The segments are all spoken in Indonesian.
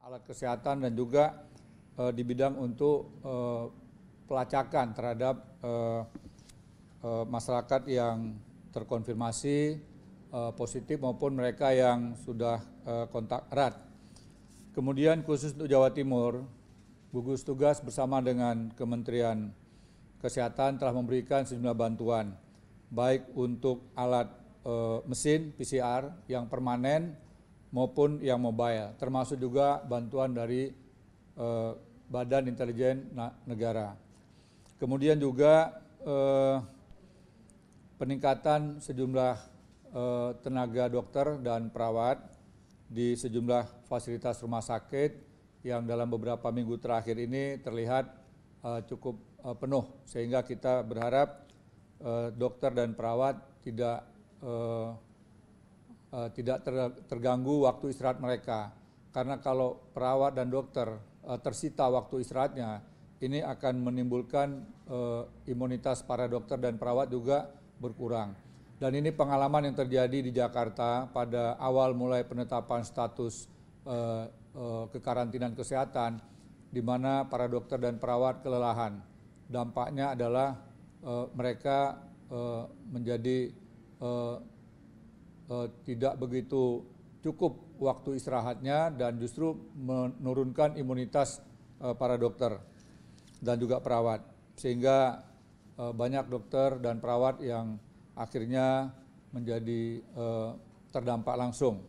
alat kesehatan dan juga di bidang untuk pelacakan terhadap masyarakat yang terkonfirmasi positif maupun mereka yang sudah kontak erat. Kemudian khusus untuk Jawa Timur, gugus tugas bersama dengan Kementerian Kesehatan telah memberikan sejumlah bantuan, baik untuk alat mesin PCR yang permanen maupun yang mobile, termasuk juga bantuan dari Badan Intelijen Negara. Kemudian juga peningkatan sejumlah tenaga dokter dan perawat di sejumlah fasilitas rumah sakit yang dalam beberapa minggu terakhir ini terlihat cukup penuh, sehingga kita berharap dokter dan perawat tidak terganggu waktu istirahat mereka. Karena kalau perawat dan dokter tersita waktu istirahatnya, ini akan menimbulkan imunitas para dokter dan perawat juga berkurang. Dan ini pengalaman yang terjadi di Jakarta pada awal mulai penetapan status kekarantinaan kesehatan, di mana para dokter dan perawat kelelahan. Dampaknya adalah mereka menjadi tidak begitu cukup waktu istirahatnya dan justru menurunkan imunitas para dokter dan juga perawat, sehingga banyak dokter dan perawat yang akhirnya menjadi terdampak langsung.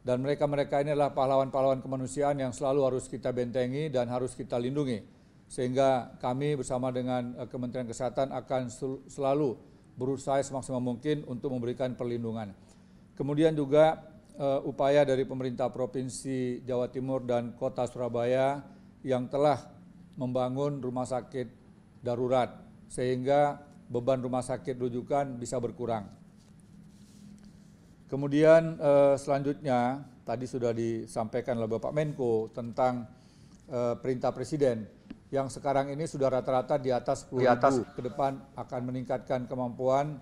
Dan mereka-mereka ini adalah pahlawan-pahlawan kemanusiaan yang selalu harus kita bentengi dan harus kita lindungi, sehingga kami bersama dengan Kementerian Kesehatan akan selalu berusaha semaksimal mungkin untuk memberikan perlindungan. Kemudian juga upaya dari pemerintah Provinsi Jawa Timur dan Kota Surabaya yang telah membangun rumah sakit darurat, sehingga beban rumah sakit rujukan bisa berkurang. Kemudian selanjutnya tadi sudah disampaikan oleh Bapak Menko tentang perintah Presiden yang sekarang ini sudah rata-rata di atas 10.000, ke depan akan meningkatkan kemampuan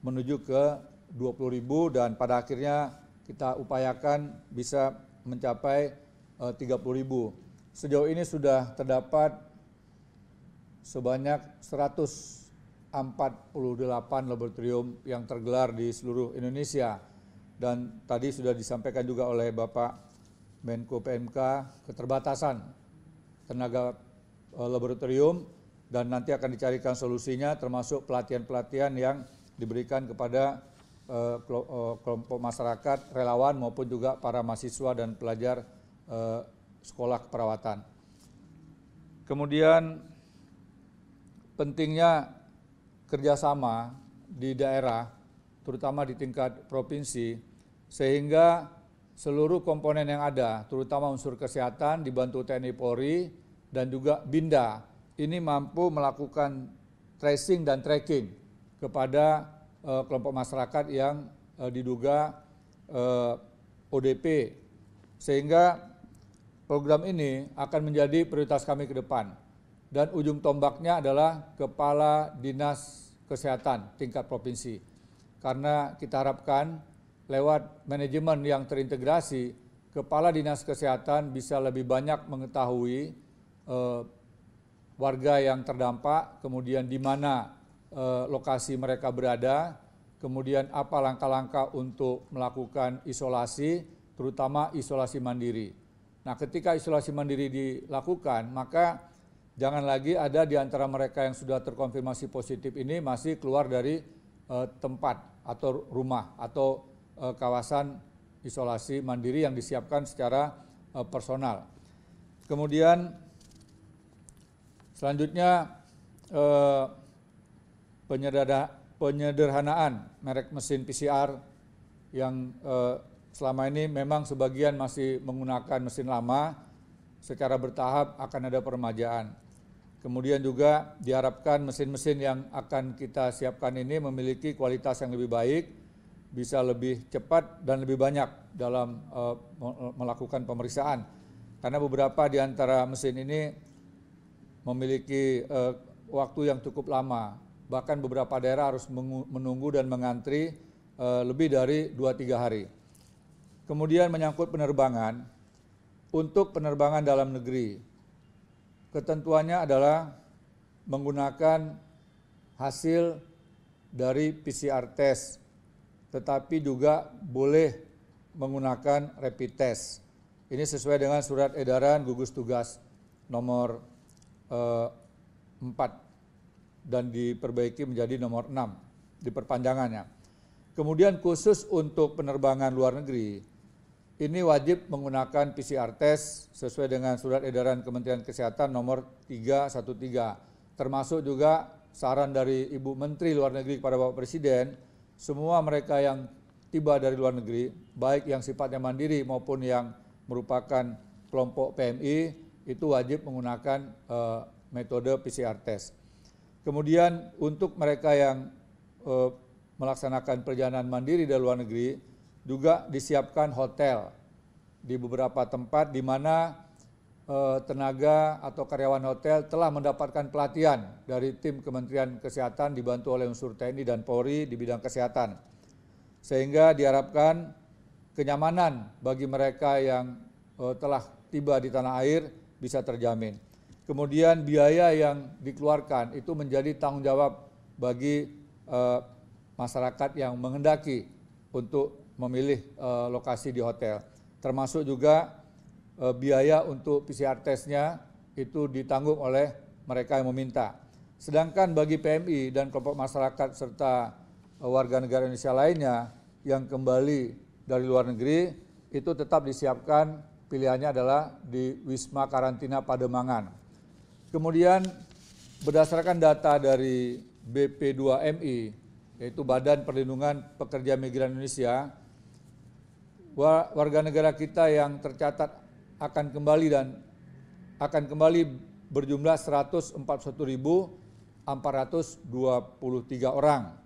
menuju ke 20.000 dan pada akhirnya kita upayakan bisa mencapai 30.000. Sejauh ini sudah terdapat sebanyak 148 laboratorium yang tergelar di seluruh Indonesia. Dan tadi sudah disampaikan juga oleh Bapak Menko PMK keterbatasan tenaga laboratorium, dan nanti akan dicarikan solusinya, termasuk pelatihan-pelatihan yang diberikan kepada kelompok masyarakat, relawan maupun juga para mahasiswa dan pelajar sekolah keperawatan. Kemudian pentingnya kerjasama di daerah, terutama di tingkat provinsi, sehingga seluruh komponen yang ada, terutama unsur kesehatan dibantu TNI Polri dan juga Binda, ini mampu melakukan tracing dan tracking kepada kelompok masyarakat yang diduga ODP, sehingga program ini akan menjadi prioritas kami ke depan. Dan ujung tombaknya adalah Kepala Dinas Kesehatan tingkat provinsi. Karena kita harapkan lewat manajemen yang terintegrasi, Kepala Dinas Kesehatan bisa lebih banyak mengetahui warga yang terdampak, kemudian di mana lokasi mereka berada, kemudian apa langkah-langkah untuk melakukan isolasi, terutama isolasi mandiri. Nah, ketika isolasi mandiri dilakukan, maka jangan lagi ada di antara mereka yang sudah terkonfirmasi positif ini masih keluar dari tempat atau rumah atau kawasan isolasi mandiri yang disiapkan secara personal. Kemudian selanjutnya penyederhanaan merek mesin PCR yang selama ini memang sebagian masih menggunakan mesin lama, secara bertahap akan ada peremajaan. Kemudian juga diharapkan mesin-mesin yang akan kita siapkan ini memiliki kualitas yang lebih baik, bisa lebih cepat dan lebih banyak dalam melakukan pemeriksaan. Karena beberapa di antara mesin ini memiliki waktu yang cukup lama. Bahkan beberapa daerah harus menunggu dan mengantri lebih dari 2-3 hari. Kemudian menyangkut penerbangan, untuk penerbangan dalam negeri, ketentuannya adalah menggunakan hasil dari PCR test, tetapi juga boleh menggunakan rapid test. Ini sesuai dengan surat edaran gugus tugas nomor 4 dan diperbaiki menjadi nomor 6 di perpanjangannya. Kemudian khusus untuk penerbangan luar negeri, ini wajib menggunakan PCR test sesuai dengan surat edaran Kementerian Kesehatan nomor 313. Termasuk juga saran dari Ibu Menteri Luar Negeri kepada Bapak Presiden, semua mereka yang tiba dari luar negeri, baik yang sifatnya mandiri maupun yang merupakan kelompok PMI, itu wajib menggunakan metode PCR test. Kemudian untuk mereka yang melaksanakan perjalanan mandiri dari luar negeri, juga disiapkan hotel di beberapa tempat di mana tenaga atau karyawan hotel telah mendapatkan pelatihan dari tim Kementerian Kesehatan dibantu oleh unsur TNI dan Polri di bidang kesehatan. Sehingga diharapkan kenyamanan bagi mereka yang telah tiba di tanah air bisa terjamin. Kemudian biaya yang dikeluarkan itu menjadi tanggung jawab bagi masyarakat yang menghendaki untuk memilih lokasi di hotel. Termasuk juga biaya untuk PCR testnya itu ditanggung oleh mereka yang meminta. Sedangkan bagi PMI dan kelompok masyarakat serta warga negara Indonesia lainnya yang kembali dari luar negeri itu tetap disiapkan, pilihannya adalah di Wisma Karantina Pademangan. Kemudian berdasarkan data dari BP2MI, yaitu Badan Perlindungan Pekerja Migran Indonesia, warga negara kita yang tercatat akan kembali berjumlah 141.423 orang.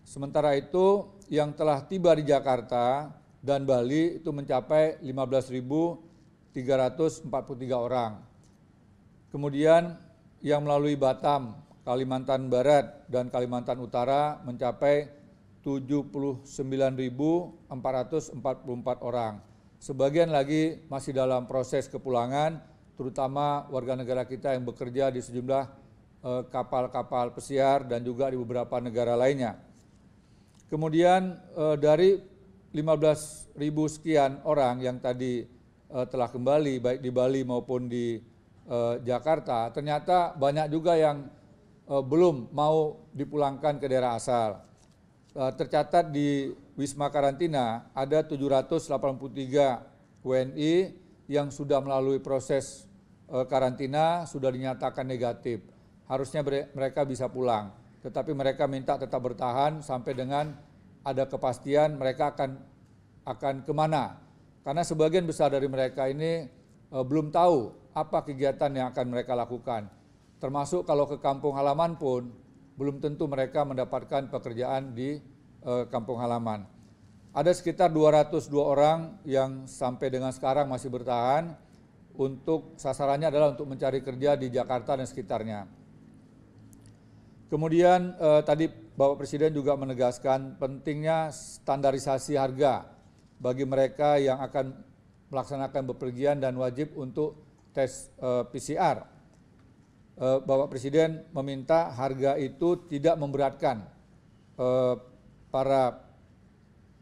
Sementara itu yang telah tiba di Jakarta dan Bali itu mencapai 15.343 orang. Kemudian yang melalui Batam, Kalimantan Barat dan Kalimantan Utara mencapai 79.444 orang. Sebagian lagi masih dalam proses kepulangan, terutama warga negara kita yang bekerja di sejumlah kapal-kapal pesiar dan juga di beberapa negara lainnya. Kemudian dari 15.000 sekian orang yang tadi telah kembali baik di Bali maupun di Jakarta, ternyata banyak juga yang belum mau dipulangkan ke daerah asal. Tercatat di Wisma Karantina ada 783 WNI yang sudah melalui proses karantina, sudah dinyatakan negatif. Harusnya mereka bisa pulang, tetapi mereka minta tetap bertahan sampai dengan ada kepastian mereka akan kemana. Karena sebagian besar dari mereka ini belum tahu apa kegiatan yang akan mereka lakukan. Termasuk kalau ke kampung halaman pun belum tentu mereka mendapatkan pekerjaan di kampung halaman. Ada sekitar 202 orang yang sampai dengan sekarang masih bertahan, untuk sasarannya adalah untuk mencari kerja di Jakarta dan sekitarnya. Kemudian tadi Bapak Presiden juga menegaskan pentingnya standarisasi harga bagi mereka yang akan melaksanakan bepergian dan wajib untuk tes PCR. Bapak Presiden meminta harga itu tidak memberatkan para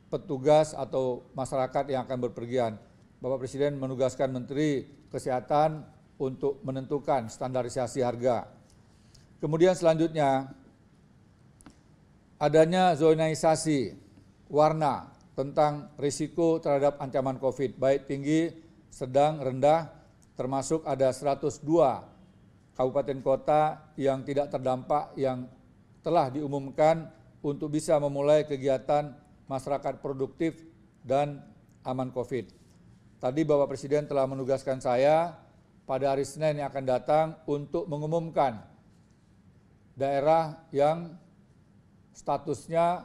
petugas atau masyarakat yang akan berpergian. Bapak Presiden menugaskan Menteri Kesehatan untuk menentukan standarisasi harga. Kemudian selanjutnya, adanya zonisasi warna tentang risiko terhadap ancaman COVID, baik tinggi, sedang, rendah, termasuk ada 102 kabupaten kota yang tidak terdampak yang telah diumumkan untuk bisa memulai kegiatan masyarakat produktif dan aman COVID. Tadi Bapak Presiden telah menugaskan saya pada hari Senin yang akan datang untuk mengumumkan daerah yang statusnya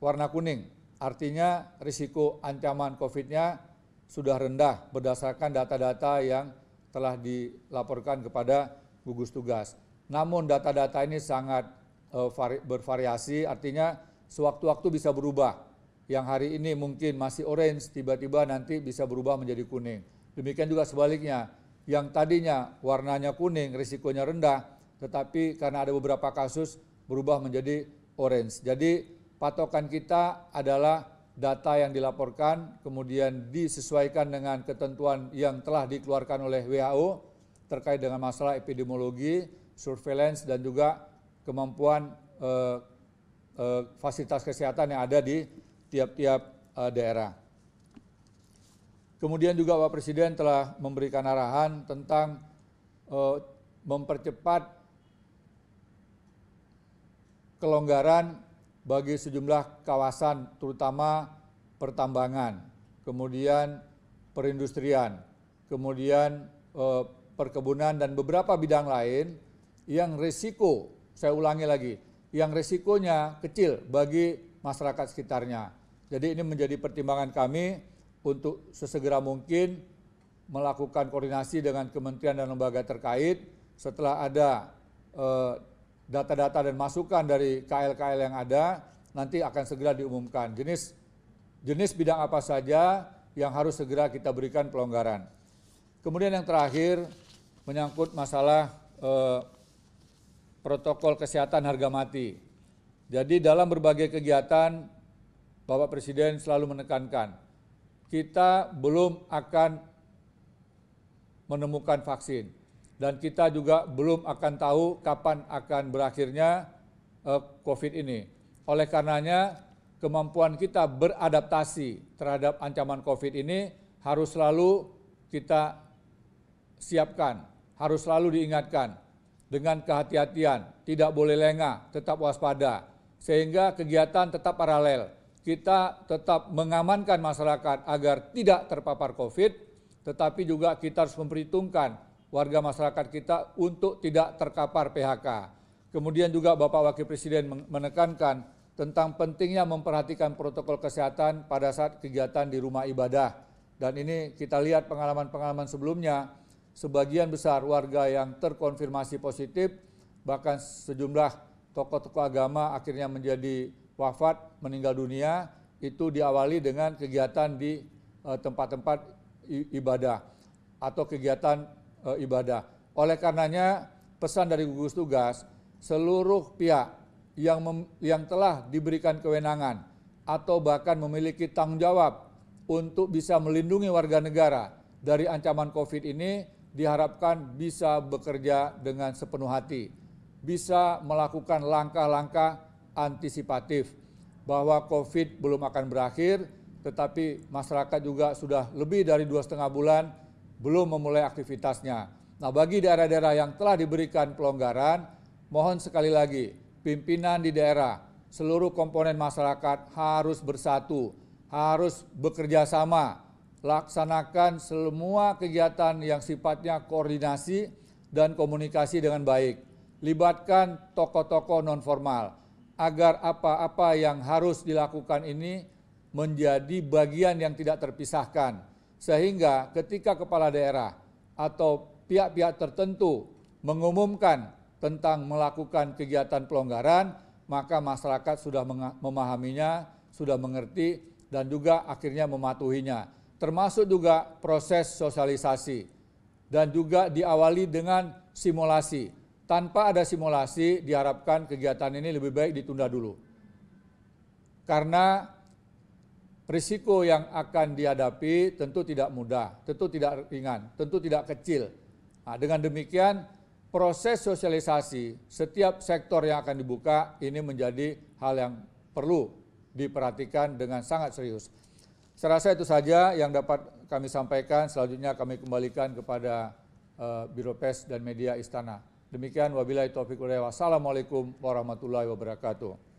warna kuning. Artinya risiko ancaman COVID-nya sudah rendah berdasarkan data-data yang telah dilaporkan kepada gugus tugas. Namun data-data ini sangat bervariasi, artinya sewaktu-waktu bisa berubah. Yang hari ini mungkin masih orange, tiba-tiba nanti bisa berubah menjadi kuning. Demikian juga sebaliknya, yang tadinya warnanya kuning, risikonya rendah, tetapi karena ada beberapa kasus berubah menjadi orange. Jadi patokan kita adalah data yang dilaporkan, kemudian disesuaikan dengan ketentuan yang telah dikeluarkan oleh WHO terkait dengan masalah epidemiologi, surveillance, dan juga kemampuan fasilitas kesehatan yang ada di tiap-tiap daerah. Kemudian juga Bapak Presiden telah memberikan arahan tentang mempercepat kelonggaran bagi sejumlah kawasan, terutama pertambangan, kemudian perindustrian, kemudian perkebunan dan beberapa bidang lain yang risiko, saya ulangi lagi, yang risikonya kecil bagi masyarakat sekitarnya. Jadi ini menjadi pertimbangan kami untuk sesegera mungkin melakukan koordinasi dengan kementerian dan lembaga terkait setelah ada data-data dan masukan dari KL-KL yang ada, nanti akan segera diumumkan jenis bidang apa saja yang harus segera kita berikan pelonggaran. Kemudian yang terakhir menyangkut masalah protokol kesehatan harga mati. Jadi dalam berbagai kegiatan Bapak Presiden selalu menekankan kita belum akan menemukan vaksin dan kita juga belum akan tahu kapan akan berakhirnya COVID ini. Oleh karenanya kemampuan kita beradaptasi terhadap ancaman COVID ini harus selalu kita siapkan, harus selalu diingatkan dengan kehati-hatian, tidak boleh lengah, tetap waspada, sehingga kegiatan tetap paralel. Kita tetap mengamankan masyarakat agar tidak terpapar COVID, tetapi juga kita harus memperhitungkan warga masyarakat kita untuk tidak terkapar PHK. Kemudian juga Bapak Wakil Presiden menekankan tentang pentingnya memperhatikan protokol kesehatan pada saat kegiatan di rumah ibadah. Dan ini kita lihat pengalaman-pengalaman sebelumnya, sebagian besar warga yang terkonfirmasi positif, bahkan sejumlah tokoh-tokoh agama akhirnya menjadi wafat, meninggal dunia, itu diawali dengan kegiatan di tempat-tempat ibadah atau kegiatan ibadah. Oleh karenanya pesan dari gugus tugas, seluruh pihak yang telah diberikan kewenangan atau bahkan memiliki tanggung jawab untuk bisa melindungi warga negara dari ancaman COVID ini diharapkan bisa bekerja dengan sepenuh hati, bisa melakukan langkah-langkah antisipatif bahwa COVID belum akan berakhir, tetapi masyarakat juga sudah lebih dari 2,5 bulan belum memulai aktivitasnya. Nah, bagi daerah-daerah yang telah diberikan pelonggaran, mohon sekali lagi pimpinan di daerah, seluruh komponen masyarakat harus bersatu, harus bekerja sama, laksanakan semua kegiatan yang sifatnya koordinasi dan komunikasi dengan baik. Libatkan tokoh-tokoh non-formal, agar apa-apa yang harus dilakukan ini menjadi bagian yang tidak terpisahkan. Sehingga ketika kepala daerah atau pihak-pihak tertentu mengumumkan tentang melakukan kegiatan pelonggaran, maka masyarakat sudah memahaminya, sudah mengerti, dan juga akhirnya mematuhinya. Termasuk juga proses sosialisasi dan juga diawali dengan simulasi. Tanpa ada simulasi, diharapkan kegiatan ini lebih baik ditunda dulu. Karena risiko yang akan dihadapi tentu tidak mudah, tentu tidak ringan, tentu tidak kecil. Nah, dengan demikian, proses sosialisasi setiap sektor yang akan dibuka ini menjadi hal yang perlu diperhatikan dengan sangat serius. Saya rasa itu saja yang dapat kami sampaikan. Selanjutnya kami kembalikan kepada Biro Pers dan Media Istana. Demikian, wabillahi taufiq wal hidayah. Wassalamualaikum warahmatullahi wabarakatuh.